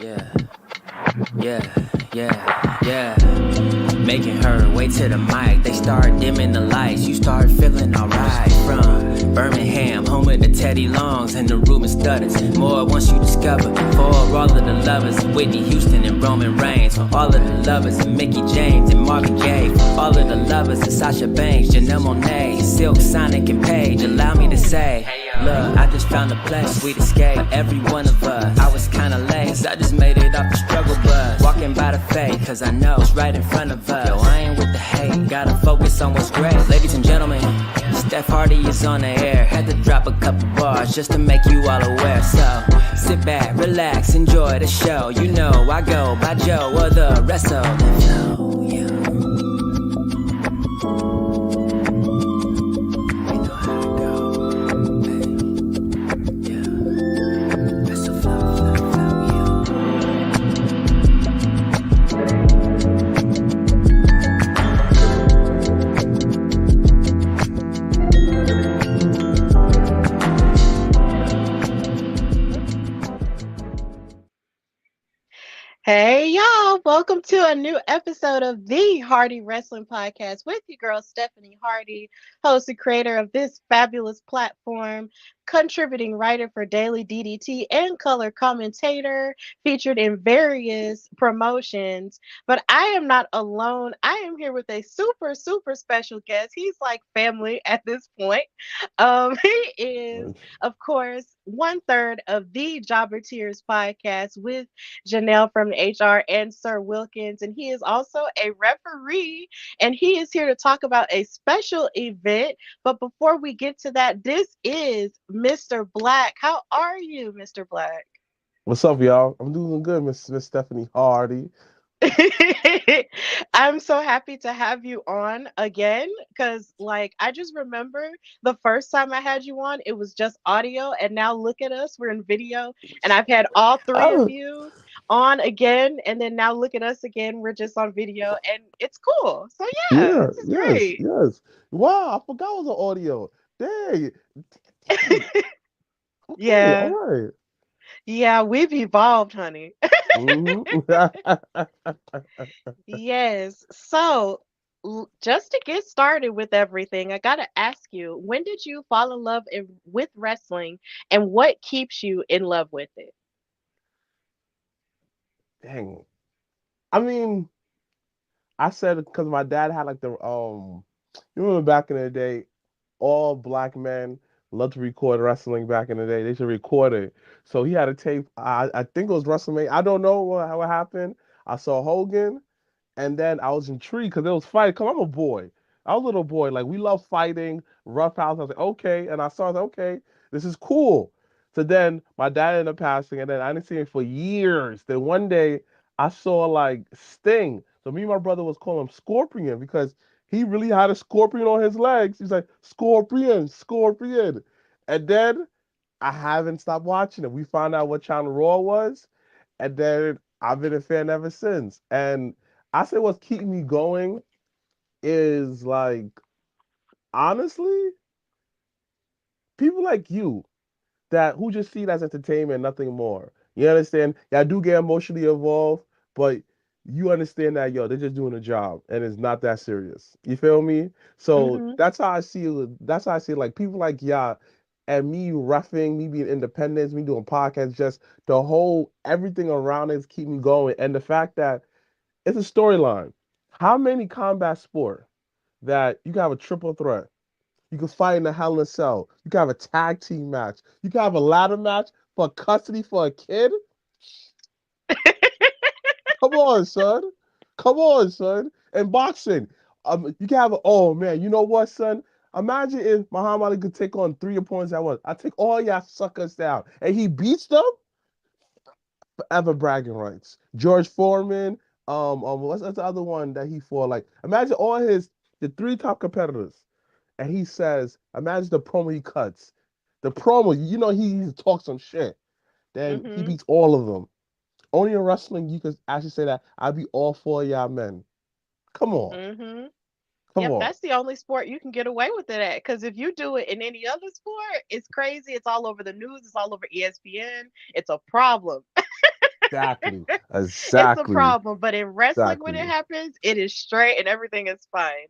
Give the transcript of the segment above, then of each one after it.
Yeah, yeah. Making her way to the mic. They start dimming the lights. You start feeling alright. From Birmingham, home of the Teddy Longs, and the room is stutters. More once you discover. For all of the lovers, Whitney Houston and Roman Reigns. For all of the lovers, and Mickey James and Marvin Gaye. For all of the lovers, and Sasha Banks, Janelle Monáe, Silk, Sonic, and Paige. Allow me to say, look, I just found a place, sweet escape. Every one of us, I was kinda late, cause I just made it off the struggle bus. Walking by the fate, cause I know it's right in front of us. Yo, I ain't with the hate, gotta focus on what's great. Ladies and gentlemen, Steph Hardy is on the air. Had to drop a couple bars just to make you all aware. So, sit back, relax, enjoy the show. You know I go by Joe or the rest of the flow, yeah. Hey y'all, welcome to a new episode of the Hardy Wrestling Podcast with your girl Stephanie Hardy, host and creator of this fabulous platform, contributing writer for Daily DDT and color commentator, featured in various promotions. But I am not alone. I am here with a super special guest. He's like family at this point. He is, of course, one third of the Jobber Tears podcast with Janelle from HR and Sir Wilkins. And he is also a referee, and he is here to talk about a special event. But before we get to that, this is Mr. Blacc. How are you, Mr. Blacc? What's up, y'all? I'm doing good, Miss Stephanie Hardy. I'm so happy to have you on again because, like, I just remember the first time I had you on, it was just audio, and now look at us, we're in video, and I've had all three of Oh, you on again, and then now look at us again, we're just on video, and it's cool. So, yeah, yeah, this is yes, great. yes. Wow, I forgot it was an audio. Dang, dang. Okay, all Yeah, right. yeah, we've evolved, honey. Mm-hmm. Yes. So, just to get started with everything, I got to ask you, when did you fall in love with wrestling and what keeps you in love with it? Dang. I mean, I said it because my dad had like you remember back in the day, all black men loved to record wrestling back in the day. They should record it. So he had a tape. I think it was WrestleMania. I don't know what happened. I saw Hogan. And then I was intrigued because it was fighting. Cause I'm a boy. I was a little boy. Like we love fighting, rough house. I was like, okay. And I was like, okay, this is cool. So then my dad ended up passing, and then I didn't see him for years. Then one day I saw like Sting. So me and my brother was calling him Scorpion because he really had a scorpion on his legs. He's like, Scorpion, Scorpion. And then I haven't stopped watching it. We found out what Channel Raw was, and then I've been a fan ever since. And I say what's keeping me going is like honestly, people like you that who just see it as entertainment, nothing more. You understand? Yeah, I do get emotionally involved, but you understand that yo, they're just doing a job and it's not that serious. You feel me? So Hmm. that's how I see it. That's how I see it. Like people like yeah, and me roughing, me being independent, me doing podcasts, just the whole everything around it keep me going. And the fact that it's a storyline. How many combat sport that you can have a triple threat? You can fight in a Hell in a Cell. You can have a tag team match. You can have a ladder match for custody for a kid. Come on, son. Come on, son. And boxing. You can have oh man, you know what, son? Imagine if Muhammad Ali could take on three opponents at once. I take all y'all suckers down. And he beats them forever bragging rights. George Foreman, what's the other one that he fought? Like, imagine all the three top competitors. And he says, imagine the promo he cuts. The promo, you know, he talks some shit. Then he Hmm. beats all of them. Only in wrestling, you could actually say that I'd be all for y'all men. Come on. Hmm. Come Yep, on. that's the only sport you can get away with it at. Because if you do it in any other sport, it's crazy. It's all over the news. It's all over ESPN. It's a problem. Exactly. It's a Exactly. problem. But in wrestling, when it Exactly. happens, it is straight and everything is fine.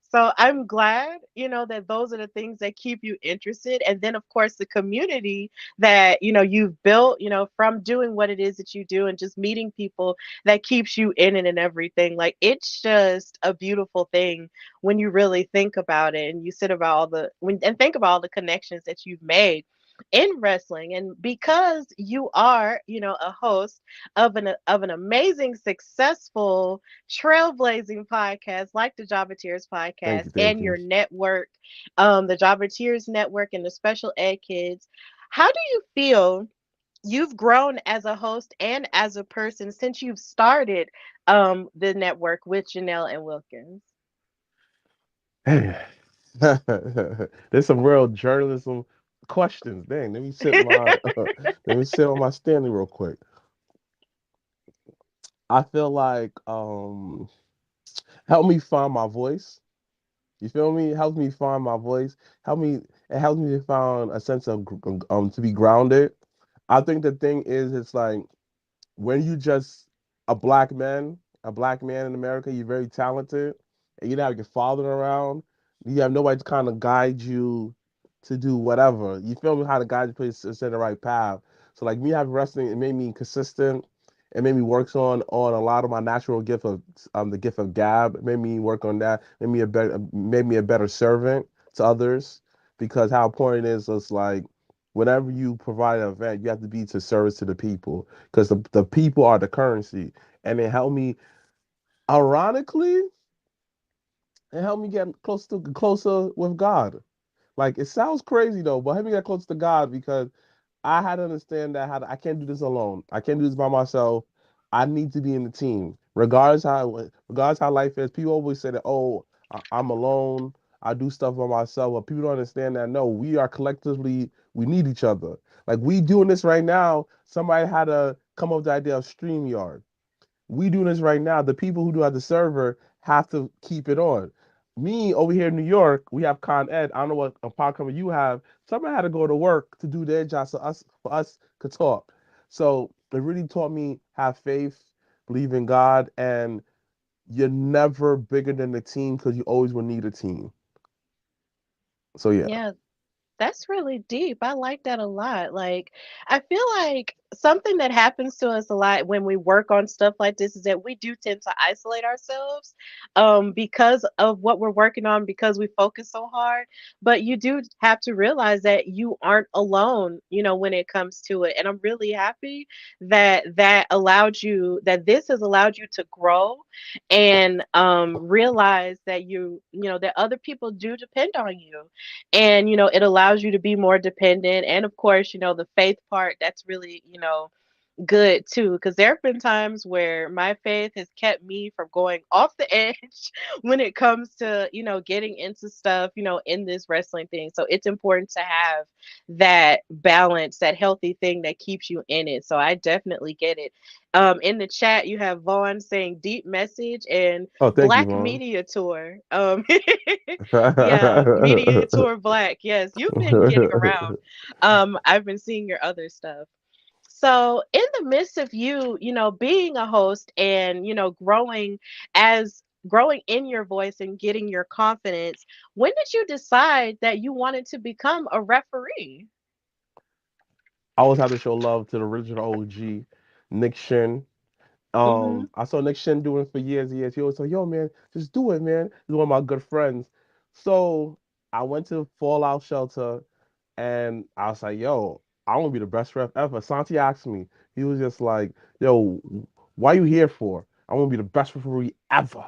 So I'm glad, that those are the things that keep you interested. And then, of course, the community that, you've built, from doing what it is that you do and just meeting people that keeps you in it and everything. Like, it's just a beautiful thing when you really think about it and you sit about and think about all the connections that you've made in wrestling. And because you are, a host of an amazing, successful, trailblazing podcast like the Jobbeteers Thank podcast you. Thank and you. your network, the Jobbeteers Network and the Special Ed Kids. How do you feel you've grown as a host and as a person since you've started the network with Janelle and Wilkins? Hey, there's some real journalism questions. Dang, let me sit my let me sit on my standing real quick. I feel like help me find my voice. You feel me? It helps me find my voice. It helps me to find a sense of to be grounded. I think the thing is it's like when you just a black man in America, you're very talented, and you don't have your father around. You have nobody to kind of guide you to do whatever. You feel me? How to guide you to the right path. So like me having wrestling, it made me consistent. It made me work on a lot of my natural gift of the gift of gab. It made me work on that. Made me a better servant to others because how important it is. It's like whenever you provide an event, you have to be to service to the people because the people are the currency. And it helped me, ironically, it helped me get closer with God. Like it sounds crazy though, but help me get closer to God because I had to understand that I can't do this alone. I can't do this by myself. I need to be in the team, regardless how life is. People always say that, oh, I'm alone. I do stuff by myself, but people don't understand that. No, we are collectively. We need each other. Like we doing this right now. Somebody had to come up with the idea of StreamYard. We doing this right now. The people who do have the server have to keep it on. Me over here in New York, we have Con Ed. I don't know what a podcast you have. Somebody had to go to work to do their job, so us could talk. So it really taught me have faith, believe in God, and you're never bigger than the team because you always will need a team. So yeah. Yeah, that's really deep. I like that a lot. Like, I feel like something that happens to us a lot when we work on stuff like this is that we do tend to isolate ourselves because of what we're working on, because we focus so hard. But you do have to realize that you aren't alone, when it comes to it. And I'm really happy that this has allowed you to grow and realize that that other people do depend on you, and it allows you to be more dependent. And of course, the faith part, that's really good too, because there have been times where my faith has kept me from going off the edge when it comes to getting into stuff in this wrestling thing. So it's important to have that balance, that healthy thing that keeps you in it. So I definitely get it. In the chat you have Vaughn saying deep message and Oh, thank you, Black Mom. Media Tour. Yeah, Media Tour Black. Yes, you've been getting around. I've been seeing your other stuff. So, in the midst of you, being a host and, growing in your voice and getting your confidence, when did you decide that you wanted to become a referee? I always have to show love to the original OG, Nick Shin. Mhm. I saw Nick Shin doing it for years and years. He always said, "Yo, man, just do it, man." He's one of my good friends. So I went to Fallout Shelter, and I was like, "Yo, I want to be the best ref ever." Santi asked me. He was just like, "Yo, why you here for?" I want to be the best referee ever.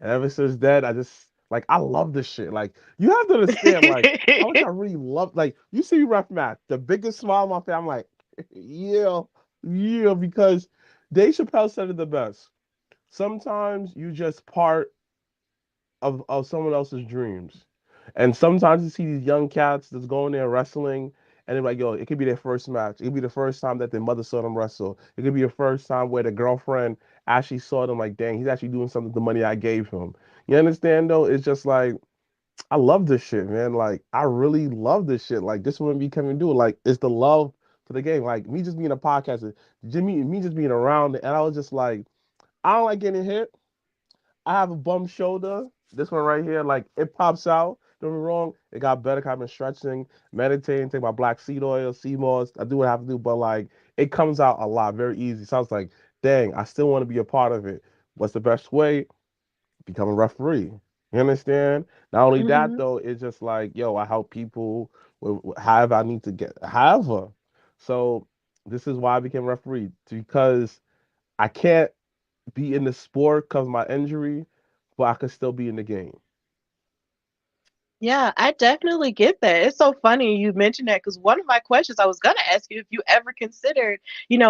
And ever since then, I just like I love this shit. Like you have to understand, like how much I really love. Like you see me ref match, the biggest smile on my face. I'm like, yeah, yeah, because Dave Chappelle said it the best. Sometimes you just part of someone else's dreams. And sometimes you see these young cats that's going there wrestling, and they're like, yo, it could be their first match. It could be the first time that their mother saw them wrestle. It could be the first time where the girlfriend actually saw them like, dang, he's actually doing something with the money I gave him. You understand though? It's just like I love this shit, man. Like I really love this shit. Like this wouldn't be coming to do. Like it's the love to the game. Like me just being a podcaster, Jimmy, me just being around it, and I was just like, I don't like getting hit. I have a bum shoulder. This one right here, like it pops out. Don't get me wrong, it got better. 'Cause I've been stretching, meditating, take my black seed oil, sea moss. I do what I have to do, but like it comes out a lot, very easy. So I was like, dang, I still want to be a part of it. What's the best way? Become a referee. You understand? Not only that Mhm. though, it's just like, yo, I help people with however I need to get, however. So this is why I became a referee because I can't be in the sport because of my injury, but I could still be in the game. Yeah, I definitely get that. It's so funny you mentioned that because one of my questions I was gonna ask you if you ever considered,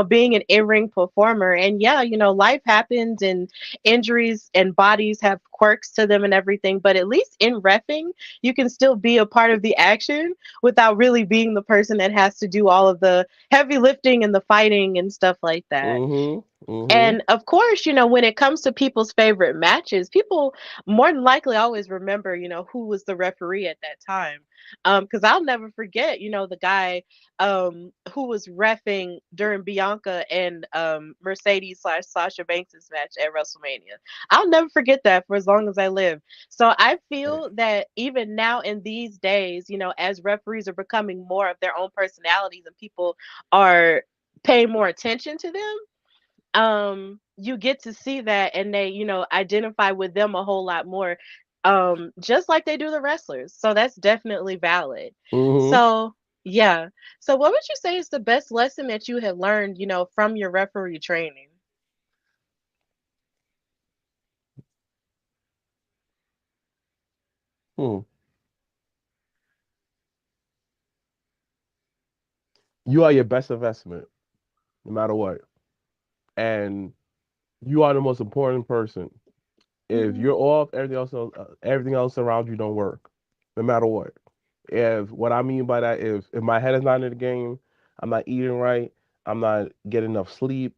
being an in-ring performer. And yeah, life happens and injuries and bodies have quirks to them and everything, but at least in reffing, you can still be a part of the action without really being the person that has to do all of the heavy lifting and the fighting and stuff like that. Mm-hmm. Mm-hmm. And of course, when it comes to people's favorite matches, people more than likely always remember, who was the referee at that time. Because I'll never forget, the guy who was refing during Bianca and Mercedes slash Sasha Banks' match at WrestleMania. I'll never forget that for as long as I live. So I feel that even now in these days, as referees are becoming more of their own personalities and people are paying more attention to them, you get to see that and they identify with them a whole lot more, just like they do the wrestlers, so that's definitely valid. Mm-hmm. So yeah, so what would you say is the best lesson that you have learned from your referee training? Hmm. You are your best investment, no matter what. And you are the most important person. If Hmm. you're off, everything else around you don't work, no matter what. If what I mean by that, if my head is not in the game, I'm not eating right, I'm not getting enough sleep,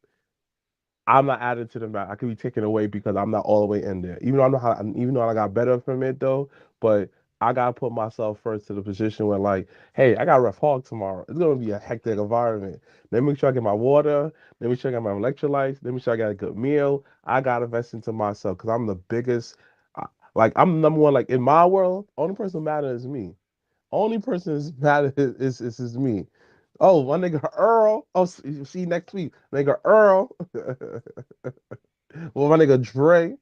I'm not added to the match. I could be taken away because I'm not all the way in there. Even though I got better from it though, but I gotta put myself first to the position where like, hey, I got ref hog tomorrow. It's gonna be a hectic environment. Let me make sure I get my water. Let me make sure I got my electrolytes. Let me make sure I got a good meal. I gotta invest into myself because I'm the biggest. I- Like I'm the number one. Like in my world, only person who matters is me. Only person is matters is me. Oh, my nigga Earl. Oh, see you next week, nigga Earl. Well, my nigga Dre.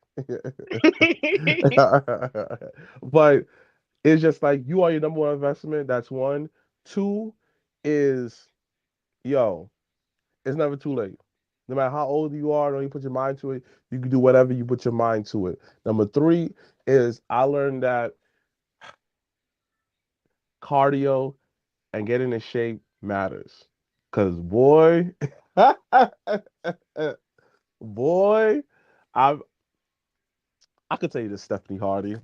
But it's just like you are your number one investment. That's one. Two is, yo, it's never too late. No matter how old you are, when you put your mind to it, you can do whatever you put your mind to it. Number three is I learned that cardio and getting in shape matters. Cause boy, boy, I I could tell you this, Stephanie Hardy.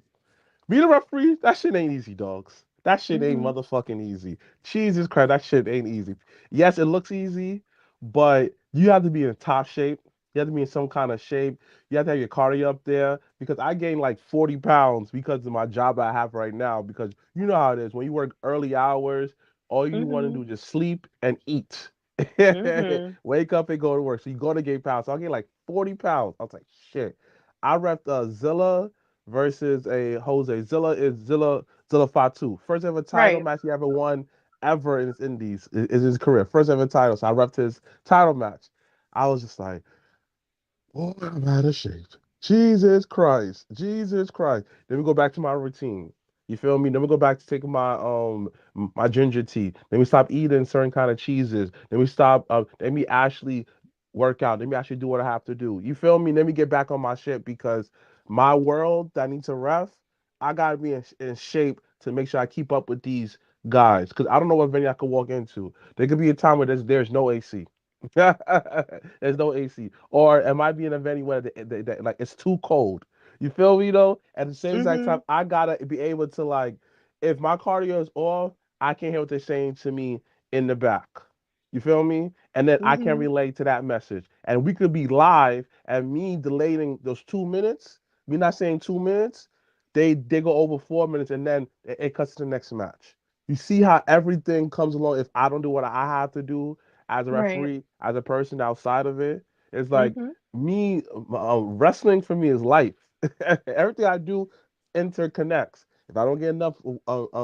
Being a referee, that shit ain't easy, dogs. That shit ain't Hmm. motherfucking easy. Jesus Christ, that shit ain't easy. Yes, it looks easy, but you have to be in top shape. You have to be in some kind of shape. You have to have your cardio up there because I gained like 40 pounds because of my job I have right now. Because you know how it is when you work early hours, all you want to Hmm. do is just sleep and eat. Hmm. Wake up and go to work. So you go to gain pounds. So I gained like 40 pounds. I was like, shit. I repped Zilla versus a Jose. Zilla Fatu. First ever title Right. match he ever won ever in his indies is his career. First ever title. So I repped his title match. I was just like, oh, I'm out of shape. Jesus Christ. Jesus Christ. Then we go back to my routine. You feel me? Then we go back to taking my ginger tea. Then we stop eating certain kind of cheeses. Then we stop then we actually work out. Then we actually do what I have to do. You feel me? Then we get back on my shit because my world that needs a ref, I gotta be in shape to make sure I keep up with these guys. Cause I don't know what venue I could walk into. There could be a time where there's no AC. There's no AC. Or it might be in a venue where like it's too cold. You feel me though? At the same exact Hmm. time, I gotta be able to like, if my cardio is off, I can hear what they're saying to me in the back. You feel me? And then I can Hmm. relate to that message. And we could be live and me delaying those 2 minutes, me not saying 2 minutes, they go over 4 minutes and then it cuts to the next match. You see how everything comes along if I don't do what I have to do as a Right. referee, as a person outside of it. It's like Mm-hmm. me, wrestling for me is life. Everything I do interconnects. If I don't get enough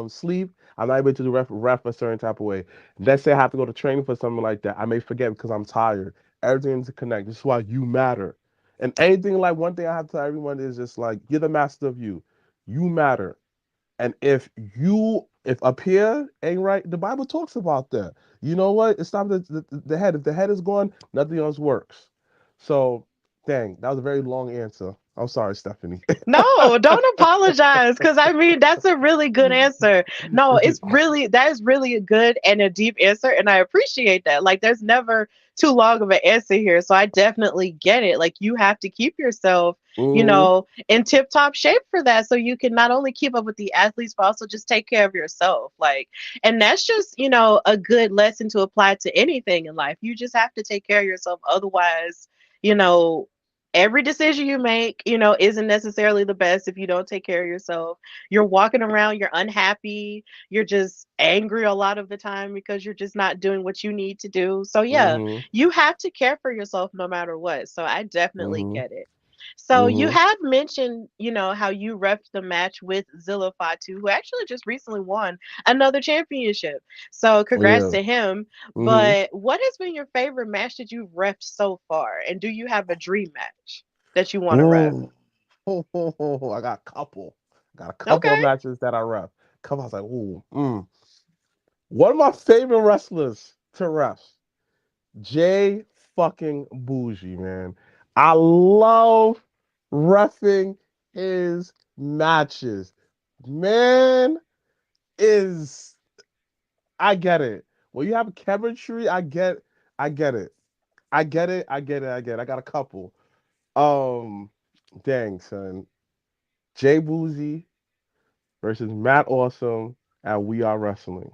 sleep, I'm not able to do ref a certain type of way. Let's say I have to go to training for something like that. I may forget because I'm tired. Everything interconnects. This is why you matter. And anything like one thing I have to tell everyone is just like you're the master of you. You matter. And if up here ain't right, the Bible talks about that. You know what? It's not the head. If the head is gone, nothing else works. So, dang, that was a very long answer. I'm sorry, Stephanie. No, don't apologize because I mean that's a really good answer. No, that is really a good and a deep answer, and I appreciate that. Like, there's never too long of an answer here, so I definitely get it. Like, you have to keep yourself, Hmm. in tip top shape for that, so you can not only keep up with the athletes, but also just take care of yourself. Like, and that's just a good lesson to apply to anything in life. You just have to take care of yourself, otherwise, you know every decision you make, isn't necessarily the best if you don't take care of yourself. You're walking around, you're unhappy, you're just angry a lot of the time because you're just not doing what you need to do. So, yeah, Hmm. you have to care for yourself no matter what. So, I definitely Hmm. get it. So, you Hmm. had mentioned, how you refed the match with Zilla Fatu, who actually just recently won another championship. So, congrats Yeah. to him. Hmm. But what has been your favorite match that you've refed so far? And do you have a dream match that you want to ref? Oh. I got a couple. Got a couple of Okay. matches that I ref. Couple, I was like, ooh. One of my favorite wrestlers to ref. Jay fucking Bougie, man. I love refing his matches. Man, is I get it. When you have chemistry, I get it. I get it. I get it. I get it. I got a couple. Um, dang son. Jay Bougie versus Matt Awesome at We Are Wrestling.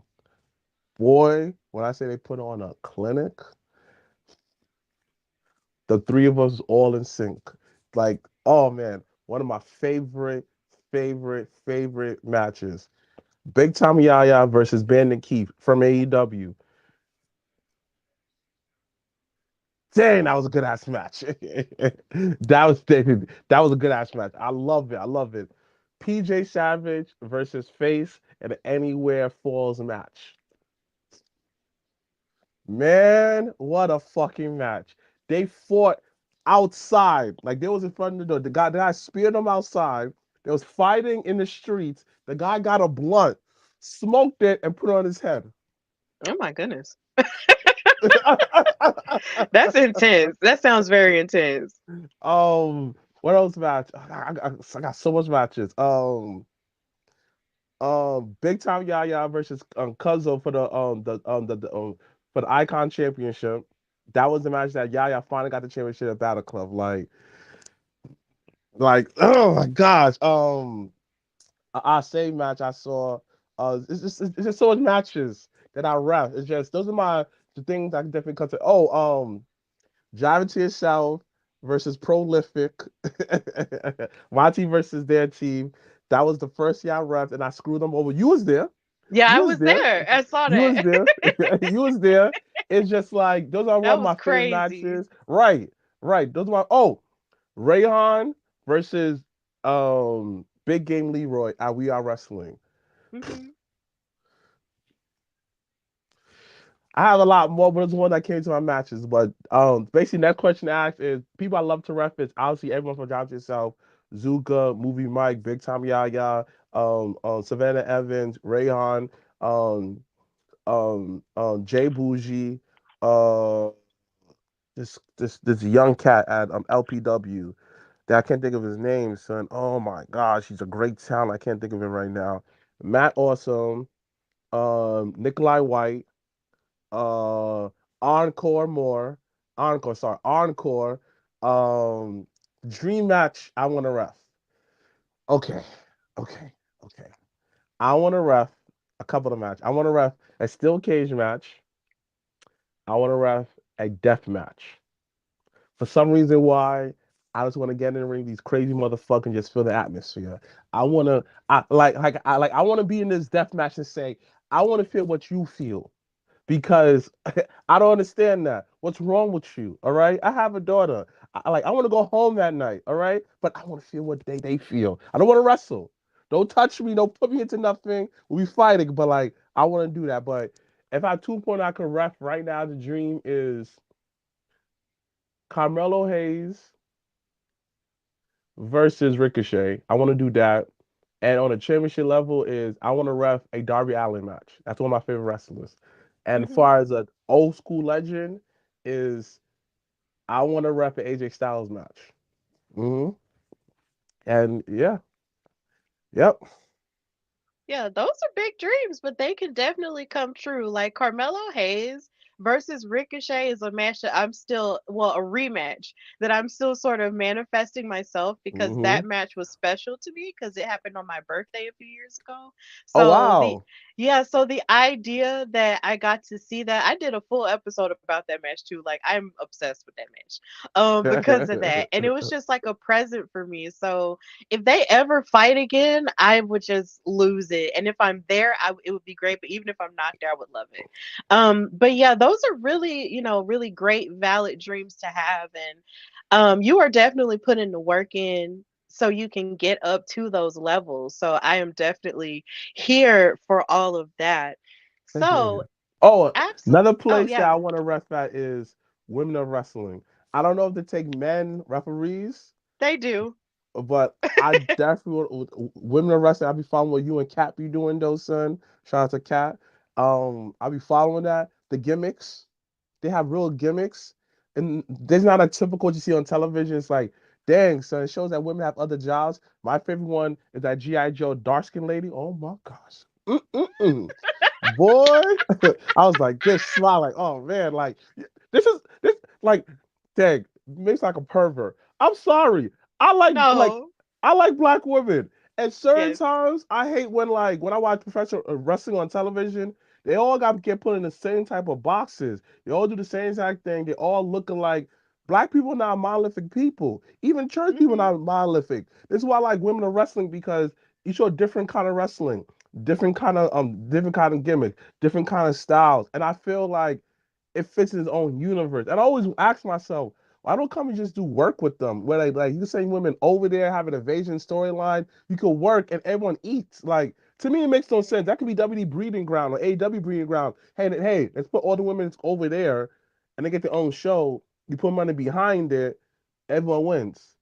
Boy, when I say they put on a clinic, the three of us all in sync. Like, oh man, one of my favorite matches. Big Time Yaya versus Bandit Keith from AEW. Dang, that was a good ass match. That was a good ass match. I love it. I love it. PJ Savage versus Face in an Anywhere Falls match. Man, what a fucking match. They fought outside. Like they was in front of the door. The guy speared them outside. They was fighting in the streets. The guy got a blunt, smoked it, and put it on his head. Oh my goodness. That's intense. That sounds very intense. What else match? I got so much matches. Big Time Yaya versus Cuzzo for for the Icon Championship. That was the match that Yaya finally got the championship at Battle Club. Oh my gosh. I say match I saw. It's just so much matches that I ref. It's just those are the things I can definitely consider. Driving to Yourself versus Prolific. My team versus their team. That was the first year I ref, and I screwed them over. You was there. Yeah, You I was was there. there. I saw You was that. there. You was there. It's just like those are one That of was my favorite crazy. matches. Right, right. Those are Rayhan versus Big Game Leroy at We Are Wrestling. Hmm. I have a lot more, but it's one that came to my matches. But basically, that question asked is people I love to ref is obviously everyone from Job to Yourself, Zuka, Movie Mike, Big Time Yaya, Savannah Evans, Rayhan, um, Jay Bougie, uh, this young cat at LPW that I can't think of his name, son. Oh my gosh, he's a great talent. I can't think of it right now. Matt Awesome, Nikolai White, uh, Encore More, Encore. Um, Dream Match. I want to ref. Okay, okay, okay. I want to ref a couple of match. I want to ref a steel cage match. I want to ref a death match. For some reason, why I just want to get in the ring, these crazy motherfuckers, and just feel the atmosphere. I want to, I want to be in this death match and say, I want to feel what you feel. because I don't understand that. What's wrong with you? All right, I have a daughter. I want to go home that night. All right, but I want to feel what they feel. I don't want to wrestle. Don't touch me. Don't put me into nothing. We'll be fighting, but like I want to do that. But if I have 2 point I could ref right now, the dream is Carmelo Hayes versus Ricochet. I want to do that. And on a championship level is I want to ref a Darby Allin match. That's one of my favorite wrestlers. And as Hmm. far as an old school legend is I want to ref an AJ Styles match. hmm And yeah, yep. Yeah, those are big dreams, but they can definitely come true. Like Carmelo Hayes versus Ricochet is a match that I'm still, well, a rematch that I'm still sort of manifesting myself because hmm that match was special to me because it happened on my birthday a few years ago. Oh So wow. so the idea that I got to see that, I did a full episode about that match too. Like I'm obsessed with that match. Because of that. And it was just like a present for me. So if they ever fight again, I would just lose it. And if I'm there, it would be great. But even if I'm not there, I would love it. But yeah, those are really, really great, valid dreams to have. And you are definitely putting the work in so you can get up to those levels. So I am definitely here for all of that. So, Oh, absolutely. another Oh, place that yeah, I want to ref at is Women of Wrestling. I don't know if they take men referees, they do. but I definitely Women of Wrestling. I'll be following what you and Kat be doing, though, son. Shout out to Kat. I'll be following that. The gimmicks, they have real gimmicks, and there's not a typical what you see on television. It's like, dang, son, it shows that women have other jobs. My favorite one is that GI Joe dark skin lady. Oh my gosh, Mm-mm-mm. Boy, I was like this, smile like, oh man, like this like, dang, makes like a pervert. I'm sorry. I like No. I like black women. At certain Yes. times, I hate when I watch professional wrestling on television. They all got to get put in the same type of boxes. They all do the same exact thing. They all looking like black people are not monolithic people. Even church people Hmm. are not monolithic. This is why I like women in wrestling because you show a different kind of wrestling, different kind of gimmick, different kind of styles. And I feel like it fits in its own universe. And I always ask myself, why don't come and just do work with them? Where like you saying women over there have an evasion storyline, you could work and everyone eats. Like to me, it makes no sense. That could be WWE breeding ground or AEW breeding ground. Hey, let's put all the women over there, and they get their own show. You put money behind it, everyone wins.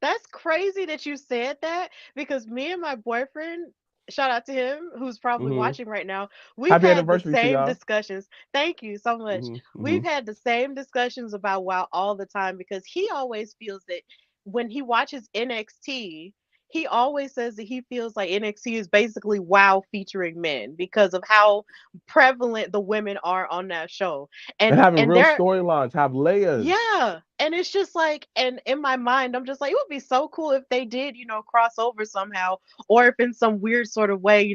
That's crazy that you said that because me and my boyfriend, shout out to him, who's probably hmm watching right now, we've Happy had the anniversary to same y'all. discussions. Thank you so much. hmm We've had the same discussions about WoW all the time because he always feels that when he watches NXT, he always says that he feels like NXT is basically WoW featuring men because of how prevalent the women are on that show. And And having and real they're storylines, have layers. yeah. And it's just like, and in my mind, I'm just like, it would be so cool if they did, cross over somehow, or if in some weird sort of way,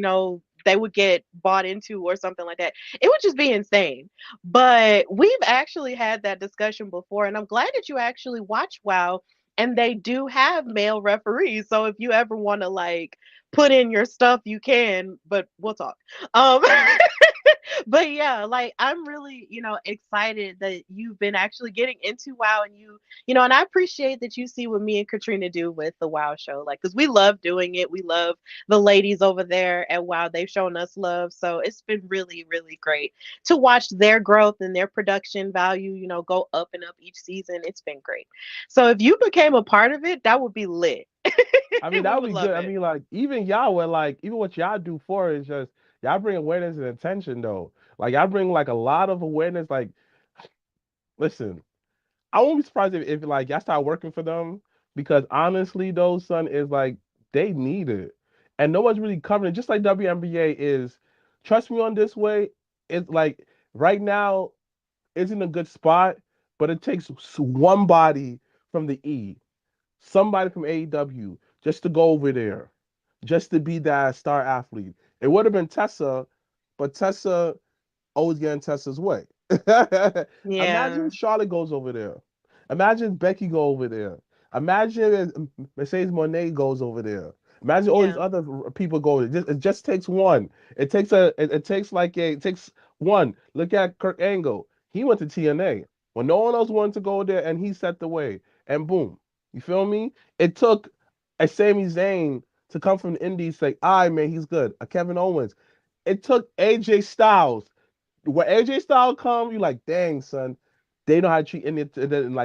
they would get bought into or something like that. It would just be insane. But we've actually had that discussion before, and I'm glad that you actually watch WoW and they do have male referees. So if you ever want to like put in your stuff, you can, but we'll talk. Um but yeah, like I'm really, excited that you've been actually getting into WoW and and I appreciate that you see what me and Katrina do with the WoW show. Like, because we love doing it. We love the ladies over there at WoW. They've shown us love. So it's been really, really great to watch their growth and their production value, go up and up each season. It's been great. So if you became a part of it, that would be lit. I mean, We that would would be love good. I it. mean, like even y'all were like even what y'all do for it is just y'all bring awareness and attention though. Like y'all bring like a lot of awareness. Like, listen, I won't be surprised if like y'all start working for them because honestly, though, son, is like they need it, and no one's really covering it. Just like WNBA is. Trust me on this way. It's like right now isn't a good spot, but it takes one body from the E, somebody from AEW, just to go over there, just to be that star athlete. It would have been Tessa, but Tessa always getting Tessa's way. Imagine Yeah. Charlotte goes over there. Imagine Becky go over there. Imagine Mercedes Monet goes over there. Imagine all these Yeah. other people go. It just takes one. It takes One, look at Kirk Angle. He went to TNA when no one else wanted to go there, and he set the way. And boom, you feel me? It took a Sami Zayn to come from the Indies, say, "I man, he's good." A Kevin Owens. It took AJ Styles. When AJ Styles come, you like, dang son, they know how to treat independent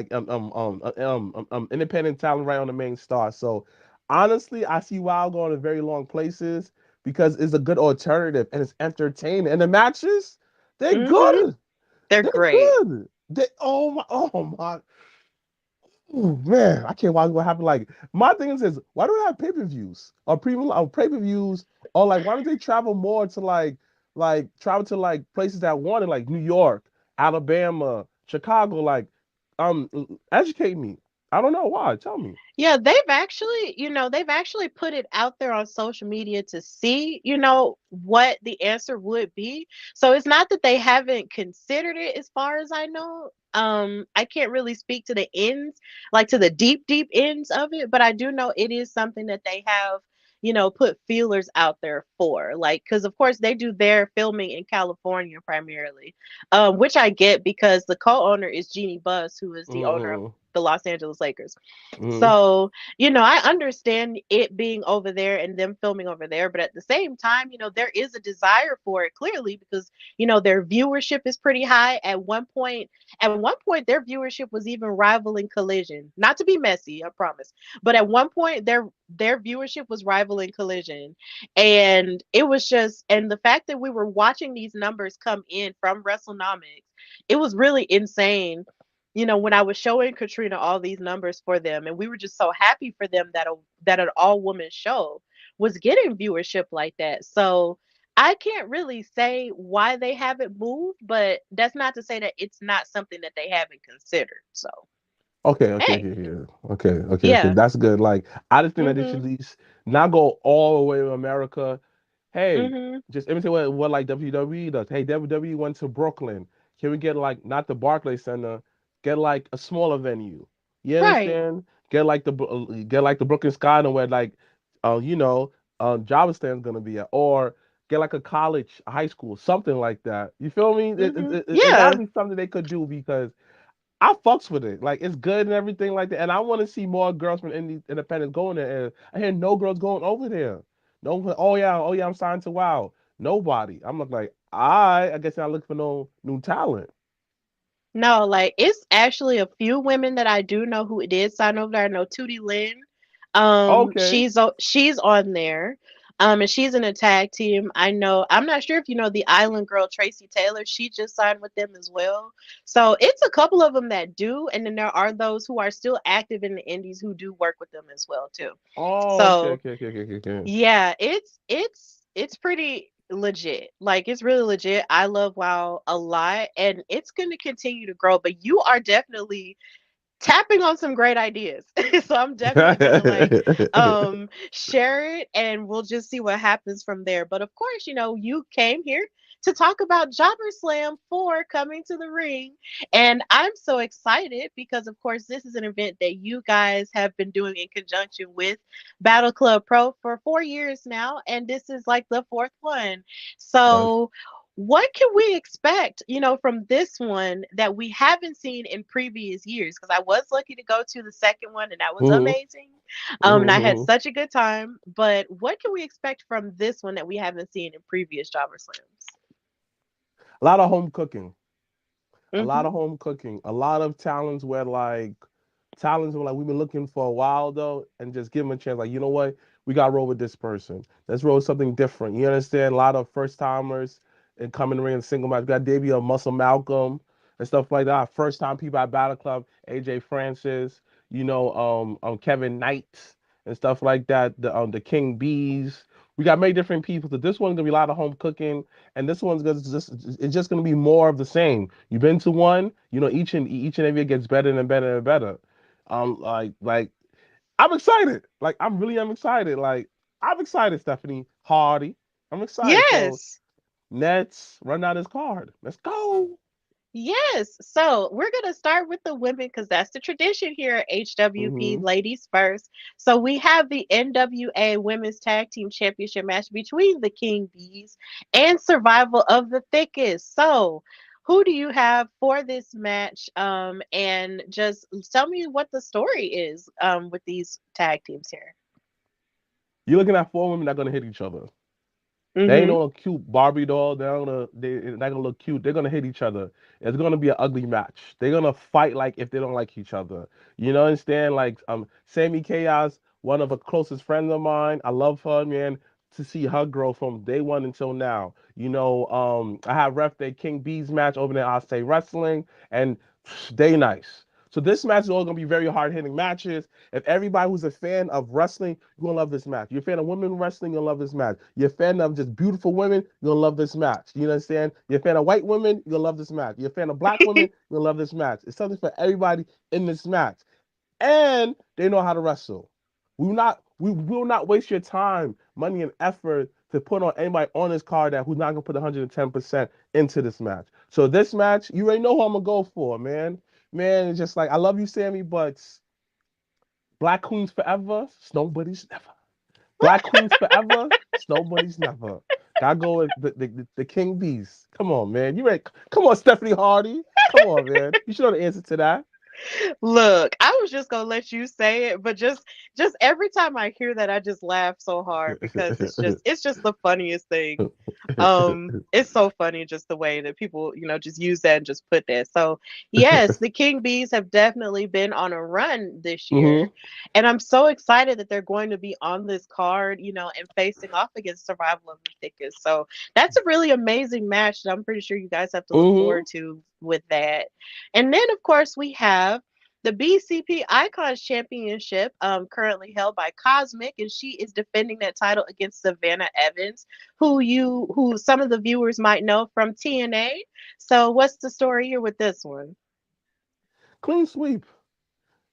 talent right on the main star. So honestly, I see WoW going to very long places because it's a good alternative and it's entertaining. And the matches, they're Mm-hmm. good. They're They're great. good. Oh my, oh man, I can't watch what happened. Like my thing is why do they have pay-per-views or premium or pay-per-views or like why don't they travel more to like travel to like places that want it like New York, Alabama, Chicago? Like, um, educate me. I don't know why. Tell me. Yeah, they've actually put it out there on social media to see, what the answer would be. So it's not that they haven't considered it as far as I know. I can't really speak to the ends, like to the deep, deep ends of it, but I do know it is something that they have, put feelers out there for. Like, because of course they do their filming in California primarily, which I get because the co-owner is Jeannie Buss, who is the owner of Mm-hmm. the Los Angeles Lakers. Mm-hmm. So, I understand it being over there and them filming over there, but at the same time, there is a desire for it clearly because, their viewership is pretty high. At one point, their viewership was even rivaling Collision. Not to be messy, I promise. But at one point their viewership was rivaling Collision. And it was just and the fact that we were watching these numbers come in from WrestleNomics, it was really insane, when I was showing Katrina all these numbers for them, and we were just so happy for them that an all woman show was getting viewership like that. So I can't really say why they haven't moved, but that's not to say that it's not something that they haven't considered. So Okay, okay, hey, okay, yeah. Okay, okay, okay. yeah, That's good. Like, I just think that they should mhm, at least not go all the way to America. Hey, mhm, just imitate what like WWE does. Hey, WWE went to Brooklyn. Can we get like not the Barclays Center, get like a smaller venue? You right, understand? Get like the Brooklyn Skyline where like, you know, Java Stand's gonna be at, or get like a college, a high school, something like that. You feel me? mhm, It gotta yeah. be something they could do because I fucks with it. Like it's good and everything like that. And I want to see more girls from independence going there. And I hear no girls going over there. No, oh yeah, I'm signed to WoW. Nobody. I'm like, I guess I look for no new talent. No, like it's actually a few women that I do know who did sign over there. I know Tootie Lynn. Okay. She's on there. And she's in a tag team. I'm not sure if you know the Island Girl Tracy Taylor. She just signed with them as well. So it's a couple of them that do, and then there are those who are still active in the indies who do work with them as well too. Oh, okay, So okay, okay, okay, okay, okay. yeah, it's pretty legit. Like it's really legit. I love WoW a lot and it's going to continue to grow, but you are definitely tapping on some great ideas. So I'm definitely going to share it and we'll just see what happens from there. But of course, you came here to talk about Jobber Slam 4 coming to the ring. And I'm so excited because of course this is an event that you guys have been doing in conjunction with Battle Club Pro for 4 years now and this is like the fourth one. Yes. So what can we expect, from this one that we haven't seen in previous years? Because I was lucky to go to the second one and that was Hmm. amazing. And I had Hmm. such a good time. But what can we expect from this one that we haven't seen in previous Jobber Slams? A lot of home cooking. A lot Mm-hmm. of home cooking, a lot of talents where like we've been looking for a while though, and just give them a chance. Like you know what, we got to roll with this person. Let's roll with something different. You understand? A lot of first timers and coming in the ring in single match. We got debut of Muscle Malcolm and stuff like that. First time people at Battle Club, AJ Francis, Kevin Knight and stuff like that. The King Bees. We got many different people. So this one's gonna be a lot of home cooking, and this one's gonna just it's just gonna be more of the same. You've been to one, each and every year gets better and better and better. Like I'm excited. Like I'm really am excited. Like I'm excited, Stephanie Hardy. I'm excited. So Yes. Nets run out his card. Let's go. Yes. So we're going to start with the women because that's the tradition here at HWP, Mm-hmm. ladies first. So we have the NWA Women's Tag Team Championship match between the King Bees and Survival of the Thickest. So who do you have for this match? And just tell me what the story is with these tag teams here. You're looking at four women that are gonna hit each other. They ain't Mm-hmm. no cute Barbie doll. They're not gonna look cute. They're gonna hit each other. It's gonna be an ugly match. They're gonna fight like if they don't like each other. You know, understand? Like Sammy Chaos, one of the closest friends of mine. I love her, man. To see her grow from day one until now. You know, I have ref their King Bees match over there. I say wrestling and they nice. So this match is all gonna be very hard hitting matches. If everybody who's a fan of wrestling, you're gonna love this match. You're a fan of women wrestling, you're gonna love this match. You're a fan of just beautiful women, you're gonna love this match. You understand? You're a fan of white women, you're gonna love this match. You're a fan of black women, you're gonna love this match. It's something for everybody in this match. And they know how to wrestle. We will not waste your time, money, and effort to put on anybody on this card that who's not gonna put 110% into this match. So this match, you already know who I'm gonna go for, man. Man, it's just like I love you, Sammy, but Black Queens forever, Snowbody's never. Black Queens forever, Snowbody's never. Gotta go with the King Bees. Come on, man. You ready? Come on, Stephanie Hardy. Come on, man. You should know the answer to that. Look, I was just gonna let you say it, but just every time I hear that, I just laugh so hard because it's just the funniest thing. It's so funny just the way that people, just use that and just put that. So yes, the King Bees have definitely been on a run this hmm year, and I'm so excited that they're going to be on this card, and facing off against Survival of the Thickest. So that's a really amazing match that I'm pretty sure you guys have to look hmm forward to with that. And then of course we have the BCP Icons Championship, currently held by Cosmic, and she is defending that title against Savannah Evans, who some of the viewers might know from TNA. So what's the story here with this one? Clean sweep.